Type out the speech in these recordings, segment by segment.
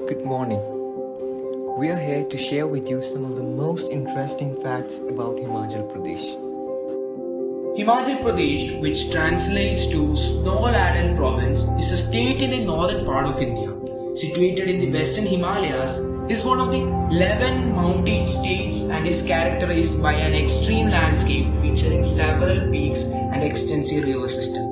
Good morning. We are here to share with you some of the most interesting facts about Himachal Pradesh. Himachal Pradesh, which translates to snow-laden province, is a state in the northern part of India. Situated in the western Himalayas, is one of the 11 mountain states and is characterized by an extreme landscape featuring several peaks and extensive river system.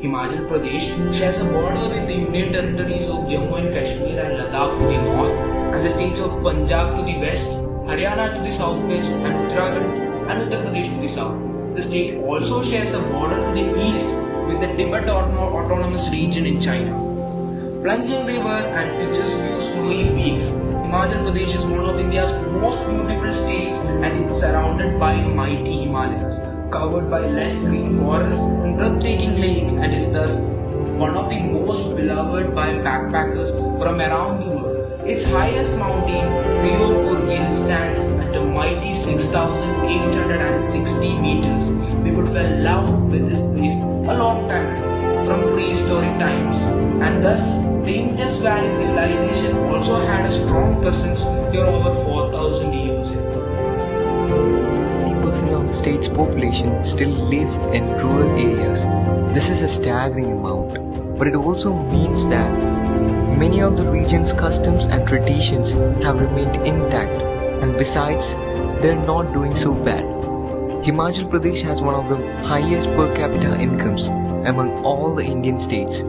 Himachal Pradesh shares a border with the Union territories of Jammu and Kashmir and Ladakh to the north, and the states of Punjab to the west, Haryana to the southwest, and Uttarakhand and Uttar Pradesh to the south. The state also shares a border to the east with the Tibet Autonomous Region in China. Plunging river and picturesque snowy peaks, Himachal Pradesh is one of India's most beautiful states and it's surrounded by mighty Himalayas, covered by lush green forests and breathtaking lake, and is thus one of the most beloved by backpackers from around the world. Its highest mountain, Rio stands at a mighty 6,860 meters. People fell in love with this place a long time ago, from prehistoric times, and thus the Indus Valley civilization also had a strong presence here over 4,000 years ago. 80% of the state's population still lives in rural areas. This is a staggering amount, but it also means that many of the region's customs and traditions have remained intact, and besides, they're not doing so bad. Himachal Pradesh has one of the highest per capita incomes among all the Indian states.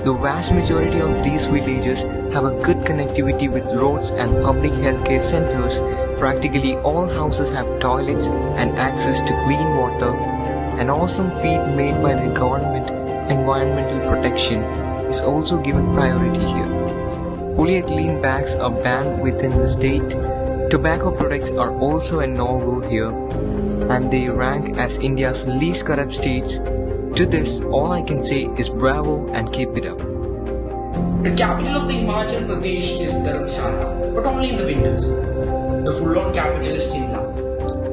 The vast majority of these villages have a good connectivity with roads and public healthcare centers. Practically all houses have toilets and access to clean water. An awesome feat made by the government, environmental protection, is also given priority here. Polyethylene bags are banned within the state. Tobacco products are also a no-go here, and they rank as India's least corrupt states. To this, all I can say is bravo and keep it up. The capital of the Himachal Pradesh is Dharamshala, but only in the winters. The full-on capital is Shimla.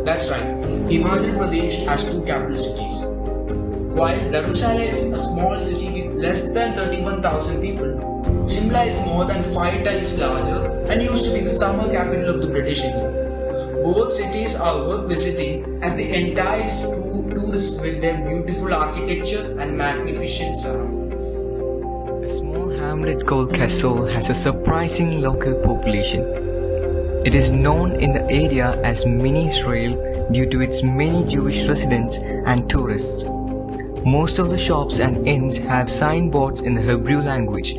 That's right, Himachal Pradesh has two capital cities. While Dharamshala is a small city with less than 31,000 people, Shimla is more than 5 times larger and used to be the summer capital of the British India. Both cities are worth visiting as they entice tourists with their beautiful architecture and magnificent surroundings. A small hamlet called Kasol has a surprising local population. It is known in the area as Mini Israel due to its many Jewish residents and tourists. Most of the shops and inns have signboards in the Hebrew language.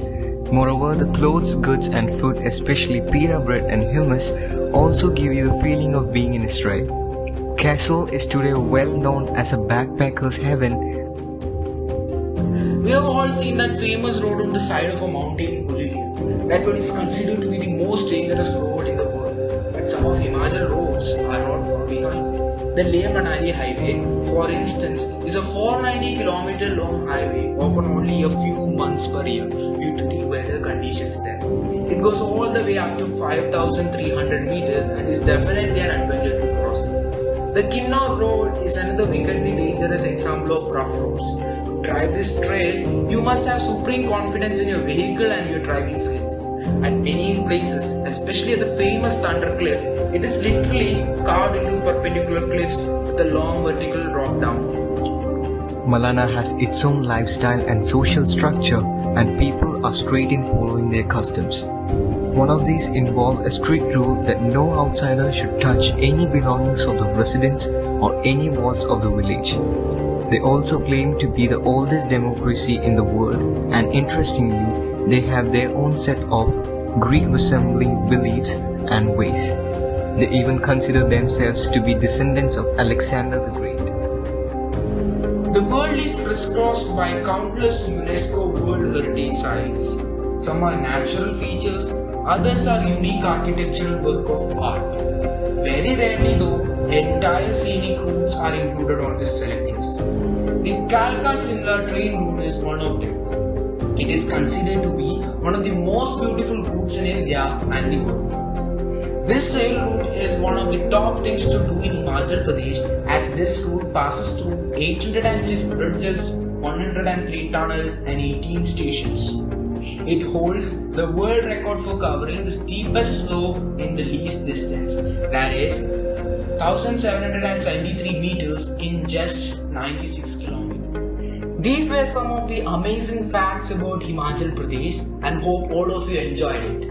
Moreover, the clothes, goods and food, especially pita bread and hummus, also give you the feeling of being in Israel. Kasol is today well known as a backpacker's heaven. We have all seen that famous road on the side of a mountain in Bolivia. That one is considered to be the most dangerous road in the world. But some of Himachal roads are not far behind. The Leh-Manali highway, for instance, is a 490-kilometer long highway open only a few months per year due to the weather conditions there. It goes all the way up to 5,300 meters and is definitely an adventure to cross. The Kinnaur Road is another wickedly dangerous example of rough roads. To drive this trail, you must have supreme confidence in your vehicle and your driving skills. At many places, especially at the famous Thunder Cliff, it is literally carved into perpendicular cliffs with a long vertical drop down. Malana has its own lifestyle and social structure, and people are straight in following their customs. One of these involve a strict rule that no outsider should touch any belongings of the residents or any walls of the village. They also claim to be the oldest democracy in the world, and interestingly, they have their own set of Greek-resembling beliefs and ways. They even consider themselves to be descendants of Alexander the Great. The world is crisscrossed by countless UNESCO World Heritage Sites. Some are natural features, others are unique architectural work of art. Very rarely though, entire scenic routes are included on this select list. The Kalka-Simla train route is one of them. It is considered to be one of the most beautiful routes in India and the world. This rail route is one of the top things to do in Himachal Pradesh, as this route passes through 806 bridges, 103 tunnels and 18 stations. It holds the world record for covering the steepest slope in the least distance, that is 1773 meters in just 96 kilometers. These were some of the amazing facts about Himachal Pradesh and hope all of you enjoyed it.